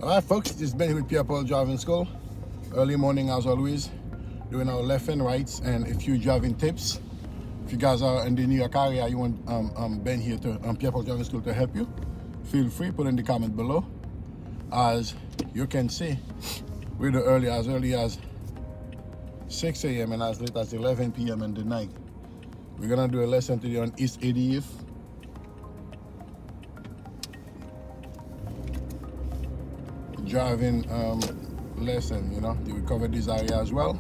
Alright folks, this is Ben here with Pierre Driving School. Early morning as always, doing our left and rights and a few driving tips. If you guys are in the New York area, you want Ben here to Pierre Driving School to help you, feel free, put in the comment below. As you can see, we're as early as 6 a.m. and as late as 11 p.m. in the night. We're gonna do a lesson today on East 80th. Driving lesson, you know, we cover this area as well.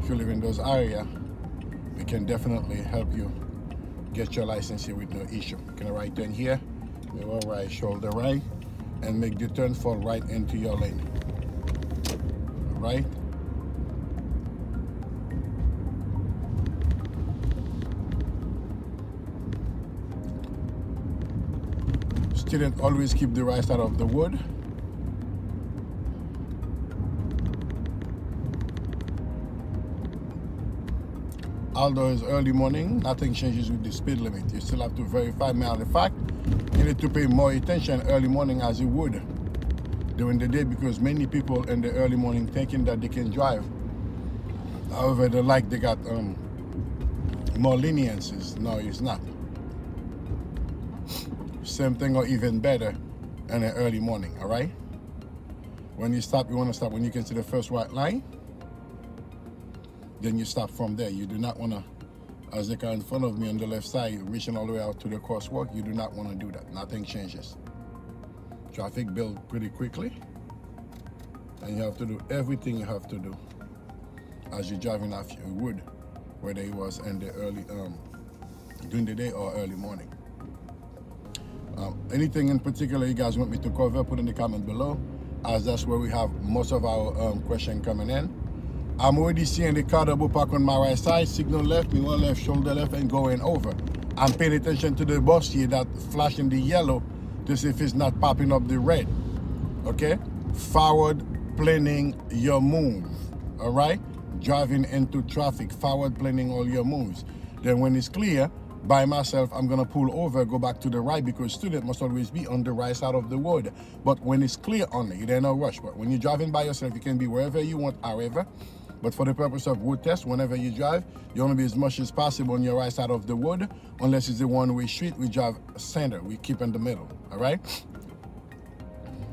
If you live in those areas, we can definitely help you get your license here with no issue. You can right turn here, mirror right, shoulder right, and make the turn fall right into your lane. Right? Student, always keep the right side of the wood. Although it's early morning, nothing changes with the speed limit. You still have to verify. Matter of fact, you need to pay more attention early morning as you would during the day, because many people in the early morning thinking that they can drive. However, they got more leniencies. No, it's not. Same thing or even better in the early morning, all right? When you stop, you want to stop when you can see the first white line. Then you stop from there. You do not want to, as they car in front of me on the left side, reaching all the way out to the crosswalk, you do not want to do that. Nothing changes. Traffic builds pretty quickly, and you have to do everything you have to do as you're driving off your wood, whether it was in the early, during the day or early morning. Anything in particular you guys want me to cover, put in the comment below, as that's where we have most of our question coming in. I'm already seeing the car double park on my right side, signal left, mirror left, shoulder left, and going over. I'm paying attention to the bus here that flashing the yellow to see if it's not popping up the red. Okay? Forward planning your move. All right? Driving into traffic, forward planning all your moves. Then when it's clear, by myself, I'm gonna pull over, go back to the right, because student must always be on the right side of the road. But when it's clear only, there's no rush. But when you're driving by yourself, you can be wherever you want, however. But for the purpose of road test, whenever you drive, you want to be as much as possible on your right side of the road. Unless it's a one-way street, we drive center. We keep in the middle, all right?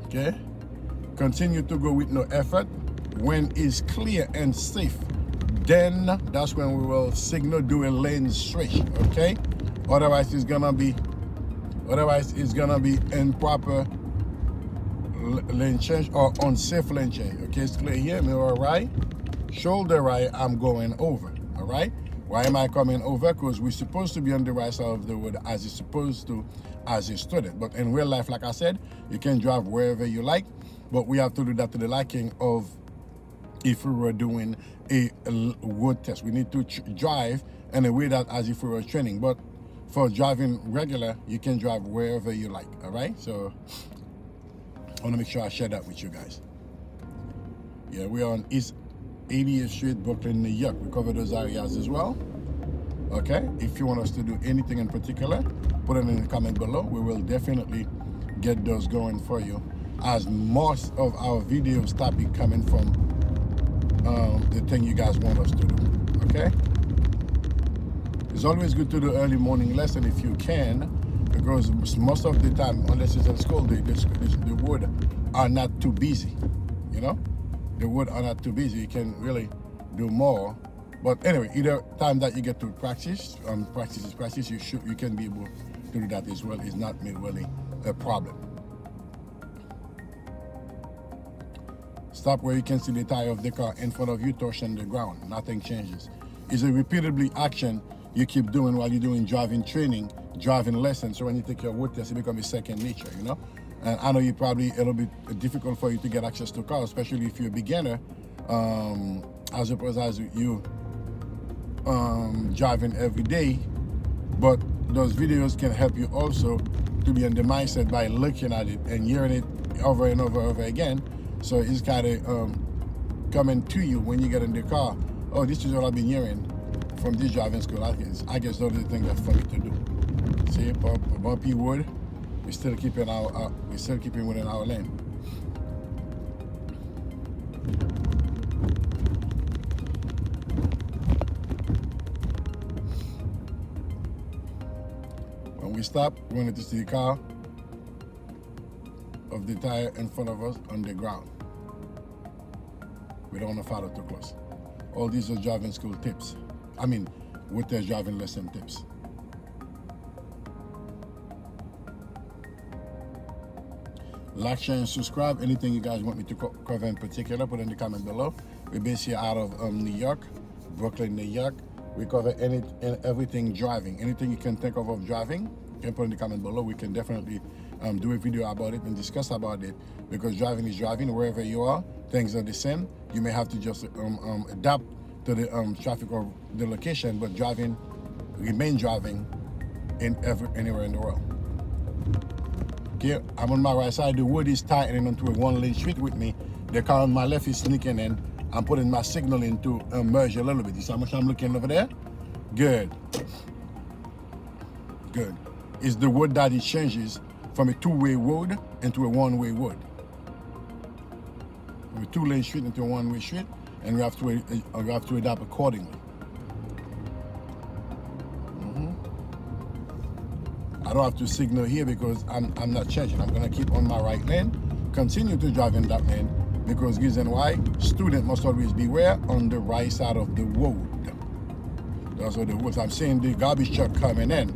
Okay? Continue to go with no effort. When it's clear and safe, then that's when we will signal, do a lane switch, okay? Otherwise, it's gonna be improper lane change or unsafe lane change. Okay, it's clear here, mirror right. Shoulder right, I'm going over, all right? Why am I coming over? Because we're supposed to be on the right side of the road as you're supposed to, as a student. But in real life, like I said, you can drive wherever you like, but we have to do that to the liking of if we were doing a road test. We need to drive in a way that as if we were training. But for driving regular, you can drive wherever you like, all right? So I want to make sure I share that with you guys. Yeah, we're on East 80th Street, Brooklyn, New York. We cover those areas as well. Okay, if you want us to do anything in particular, put it in the comment below. We will definitely get those going for you, as most of our videos topic coming from the thing you guys want us to do. Okay, it's always good to do early morning lesson if you can, because most of the time, unless it's in school, the wood are not too busy, you know. The wood are not too busy. You can really do more. But anyway, either time that you get to practice, practice, you can be able to do that as well. It's not really a problem. Stop where you can see the tire of the car in front of you touching the ground. Nothing changes. It's a repeatedly action you keep doing while you're doing driving training, driving lessons. So when you take your road test, it becomes a second nature, you know? And I know you probably, it'll be difficult for you to get access to cars, especially if you're a beginner, as opposed as you driving every day. But those videos can help you also to be in the mindset by looking at it and hearing it over and over again. So it's kind of coming to you when you get in the car. Oh, this is what I've been hearing from this driving school. I guess those are the things that's for me to do. See, bumpy wood. We're still keeping within our lane. When we stop, we want to see the car of the tire in front of us on the ground. We don't want to follow too close. All these are driving school tips. I mean, with their driving lesson tips. Like, share, and subscribe. Anything you guys want me to cover in particular, put in the comment below. We're based here out of New York, Brooklyn, New York. We cover everything driving. Anything you can think of driving, you can put in the comment below. We can definitely do a video about it and discuss about it, because driving is driving wherever you are. Things are the same. You may have to just adapt to the traffic or the location, but driving, remain driving anywhere in the world. Okay, I'm on my right side. The road is tightening onto a one-lane street with me. The car on my left is sneaking in. I'm putting my signal in to merge a little bit. You see how much I'm looking over there? Good. Good. It's the road that it changes from a two-way road into a one-way road. From a two-lane street into a one-way street, and we have to adapt accordingly. I don't have to signal here because I'm not changing. I'm gonna keep on my right lane, continue to drive in that lane, because reason why, student must always beware on the right side of the road. That's what the rules. I'm saying the garbage truck coming in,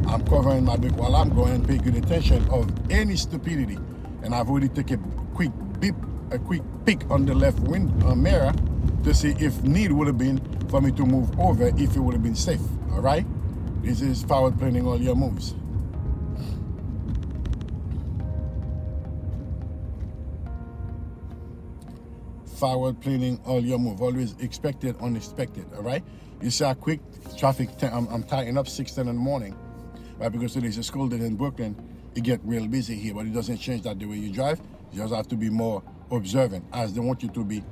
I'm covering my brake while I'm going, and pay good attention of any stupidity. And I've already taken a quick peek on the left mirror to see if need would have been for me to move over, if it would have been safe. All right, this is forward planning all your moves. Forward planning all your move. Always expected, unexpected. All right. You see how quick traffic. I'm tightening up 6:10 in the morning, right? Because today's a school day in Brooklyn. It get real busy here, but it doesn't change that the way you drive. You just have to be more observant, as they want you to be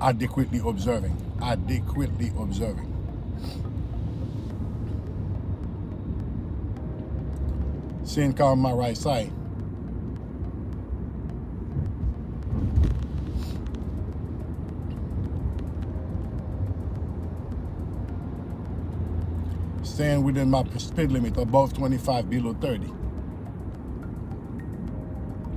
adequately observing. Adequately observing. Same car on my right side. Staying within my speed limit, above 25, below 30.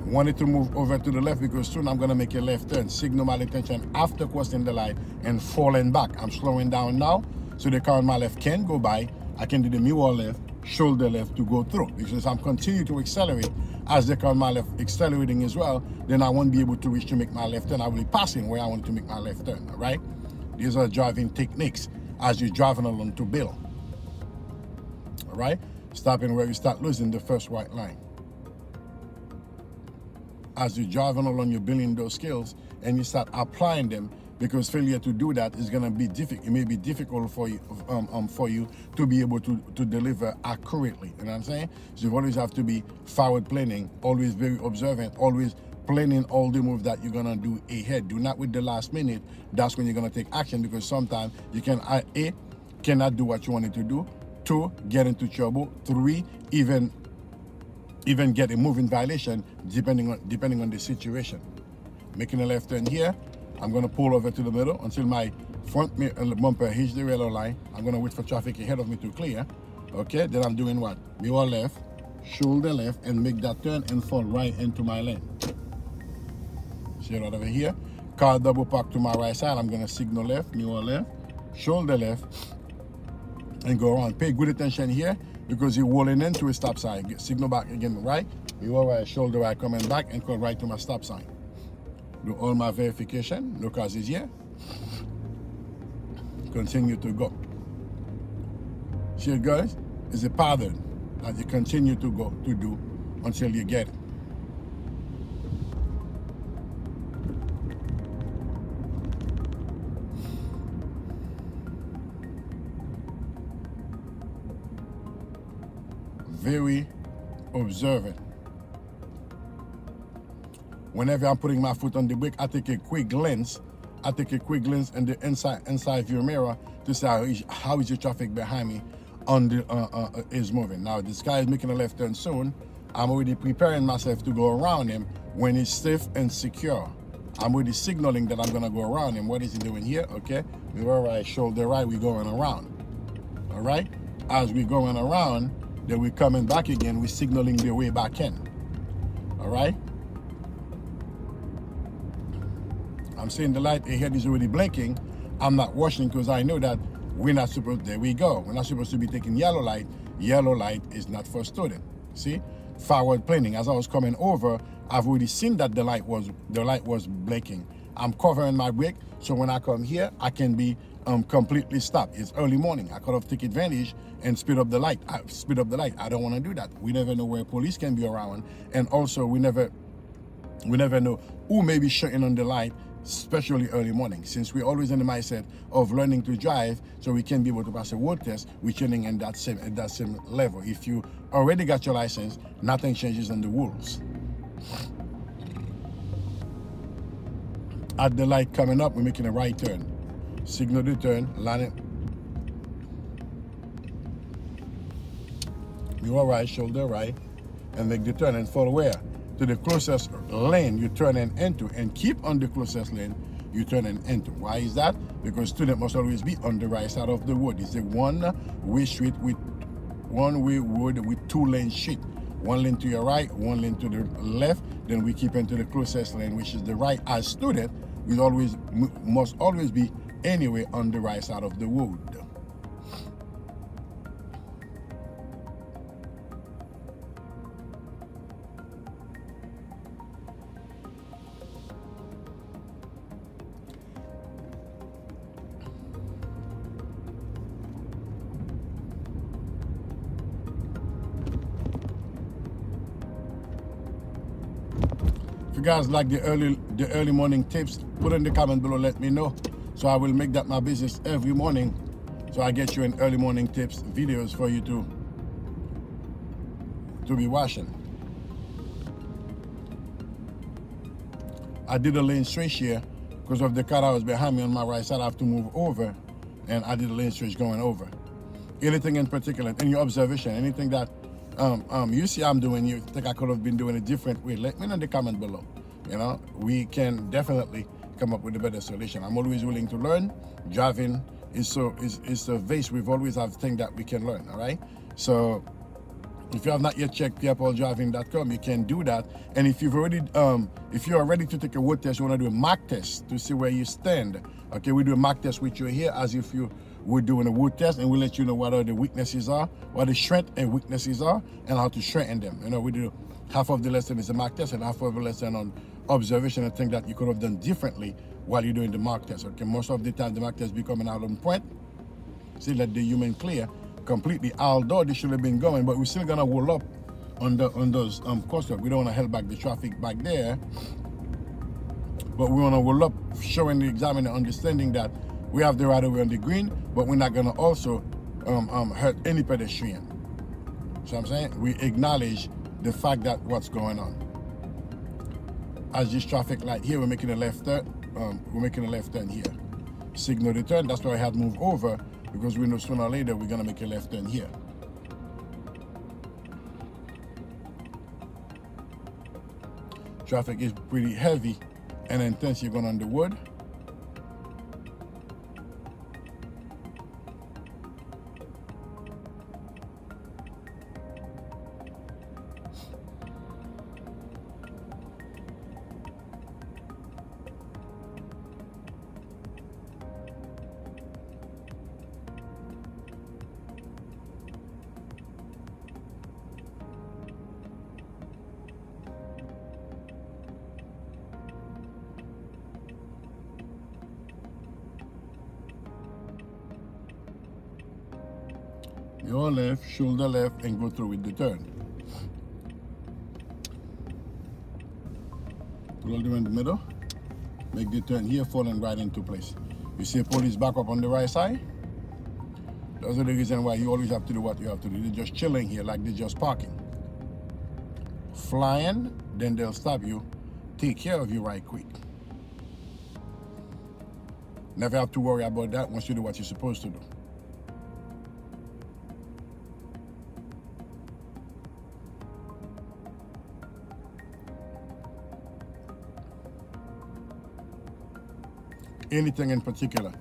Wanted to move over to the left because soon I'm going to make a left turn. Signal my attention after crossing the line and falling back. I'm slowing down now so the car on my left can go by. I can do the mirror left, shoulder left to go through. Because I'm continuing to accelerate as the car on my left accelerating as well, then I won't be able to reach to make my left turn. I will be passing where I want to make my left turn, all right? These are driving techniques as you're driving along to build. All right, stopping where you start losing the first white line. As you're driving along, you're building those skills and you start applying them, because failure to do that is going to be difficult. It may be difficult for you to be able to deliver accurately. You know what I'm saying? So you always have to be forward planning, always very observant, always planning all the moves that you're going to do ahead. Do not with the last minute. That's when you're going to take action, because sometimes you can cannot do what you wanted to do. 2, get into trouble. 3, even get a moving violation, depending on the situation. Making a left turn here, I'm going to pull over to the middle until my front bumper hits the yellow line. I'm going to wait for traffic ahead of me to clear. Okay, then I'm doing what? Mirror left, shoulder left, and make that turn and fall right into my lane. See it right over here? Car double park to my right side. I'm going to signal left, mirror left, shoulder left, and go around. Pay good attention here, because you're rolling into a stop sign. Signal back again, right? Mirror right, shoulder right, coming back, and go right to my stop sign. Do all my verification. No cars is here. Continue to go. See it, guys? It's a pattern that you continue to go to do until you get it. Very observant. Whenever I'm putting my foot on the brake, I take a quick glance. I take a quick glance in the inside view mirror to see how is the traffic behind me on the is moving. Now this guy is making a left turn soon. I'm already preparing myself to go around him when it's safe and secure. I'm already signaling that I'm gonna go around him. What is he doing here? Okay, mirror right, shoulder right, we're going around. All right, as we're going around, then we're coming back again, we're signaling the way back in. All right, I'm seeing the light ahead is already blinking. I'm not watching because I know that we're not supposed, there we go, we're not supposed to be taking yellow light. Yellow light is not for student. See, forward planning. As I was coming over, I've already seen that the light was blinking. I'm covering my brake, so when I come here, I can be completely stopped. It's early morning. I could have taken advantage and speed up the light. I don't want to do that. We never know where police can be around, and also we never know who may be shutting on the light, especially early morning. Since we're always in the mindset of learning to drive, so we can be able to pass a road test, we're training in that same level. If you already got your license, nothing changes in the rules. At the light coming up, we're making a right turn. Signal the turn, line it. Mirror right, shoulder right, and make the turn and follow where? To the closest lane you turn into, and keep on the closest lane you turn into. Why is that? Because student must always be on the right side of the road. It's a one-way street with one-way road with 2-lane street. 1 lane to your right, 1 lane to the left. Then we keep into the closest lane, which is the right. As student, we must always be anyway on the right side of the road. If you guys like the early morning tips, put in the comment below, let me know. So I will make that my business every morning. So I get you an early morning tips videos for you to be watching. I did a lane switch here because of the car that was behind me on my right side. I have to move over, and I did a lane switch going over. Anything in particular, in your observation, anything that you see I'm doing, you think I could have been doing a different way, let me know in the comment below. You know, we can definitely come up with a better solution. I'm always willing to learn. Driving is a vase. We've always have things that we can learn. All right, so if you have not yet checked pierrepauldraiving.com, you can do that. And if you've already if you are ready to take a road test, you want to do a mock test to see where you stand. Okay, we do a mock test with you here as if you were doing a road test, and we'll let you know what the weaknesses are, what the strengths and weaknesses are, and how to strengthen them. You know, we do half of the lesson is a mock test and half of the lesson on observation and things that you could have done differently while you're doing the mock test. Okay, most of the time the mock test be coming out on point. See, let the human clear completely, although they should have been going, but we're still gonna roll up on those crosswalks. We don't want to hold back the traffic back there, but we want to roll up, showing the examiner understanding that we have the right of way on the green, but we're not gonna also hurt any pedestrian. So I'm saying we acknowledge the fact that what's going on. As this traffic light here, we're making a left turn. We're making a left turn here. Signal the turn. That's why I had moved over, because we know sooner or later we're gonna make a left turn here. Traffic is pretty heavy and intense. You're going on the wood. Your left, shoulder left, and go through with the turn. Pull them in the middle. Make the turn here, falling right into place. You see police back up on the right side? Those are the reason why you always have to do what you have to do. They're just chilling here like they're just parking. Flying, then they'll stop you, take care of you right quick. Never have to worry about that once you do what you're supposed to do. anything in particular.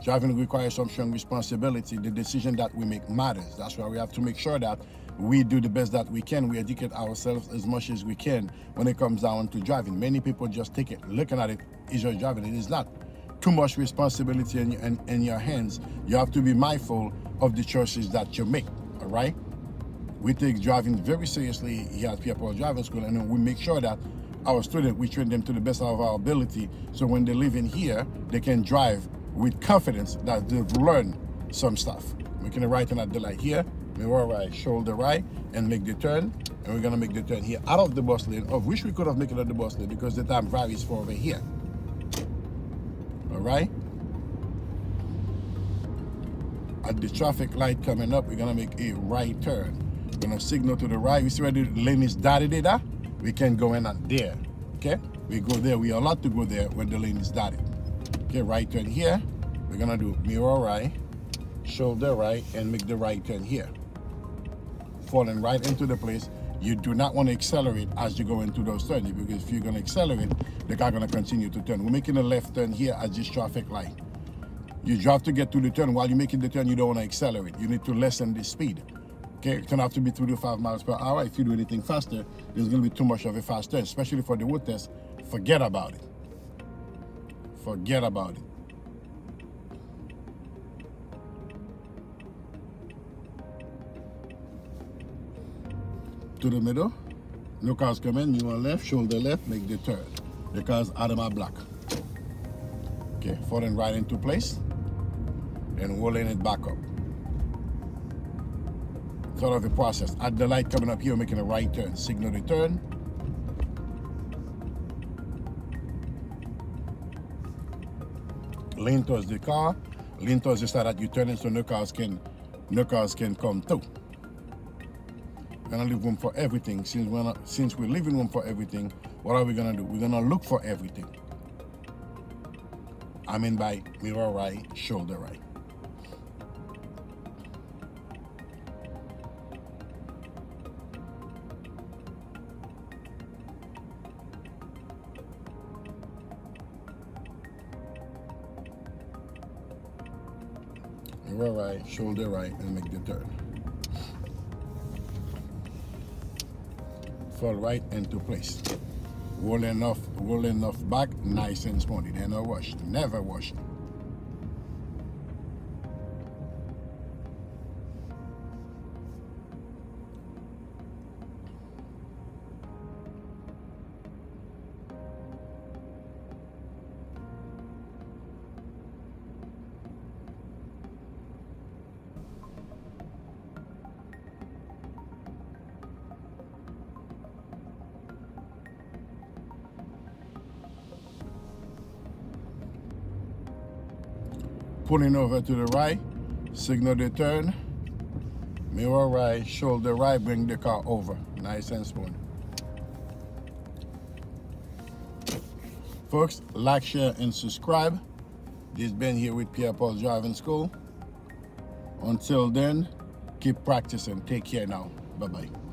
Driving requires some strong responsibility. The decision that we make matters. That's why we have to make sure that we do the best that we can. We educate ourselves as much as we can when it comes down to driving. Many people just take it, looking at it, is your driving. It is not. Too much responsibility in your hands. You have to be mindful of the choices that you make, all right? We take driving very seriously here at Pierre Driving School, and we make sure that our students, we train them to the best of our ability, so when they live in here, they can drive with confidence that they've learned some stuff. Making a right turn at the light here, mirror right, shoulder right, and make the turn. And we're gonna make the turn here out of the bus lane, of which we could have made it at the bus lane because the time varies for over here. All right? At the traffic light coming up, we're gonna make a right turn. We're gonna signal to the right. You see where the lane is dotted there? We can go in and there, okay? We go there, we are allowed to go there when the lane is dotted. Okay, right turn here. We're gonna do mirror right, shoulder right, and make the right turn here. Falling right into the place. You do not want to accelerate as you go into those turns, because if you're gonna accelerate, the car gonna continue to turn. We're making a left turn here at this traffic light. You drive to get to the turn. While you're making the turn, you don't want to accelerate. You need to lessen the speed. Okay, it can have to be 3 to 5 miles per hour. If you do anything faster, there's gonna be too much of a fast turn, especially for the road test. Forget about it. Forget about it. To the middle. No cars come in. You on left, shoulder left, make the turn. The car's out of my block. Okay, falling right into place and rolling it back up. Sort of a process. At the light coming up here, making a right turn. Signal the turn. Lean towards the car. Lean towards the side that you're turning, so no cars can come through. We're gonna leave room for everything. Since we're leaving room for everything, what are we gonna do? We're gonna look for everything. I mean by mirror right, shoulder right. Mirror right, shoulder right, and make the turn. Fall right into place. Roll enough back, nice and smooth. Then no rush, never rush. Pulling over to the right, signal the turn, mirror right, shoulder right, bring the car over. Nice and smooth. Folks, like, share, and subscribe. This has been here with Pierre Driving School. Until then, keep practicing. Take care now. Bye-bye.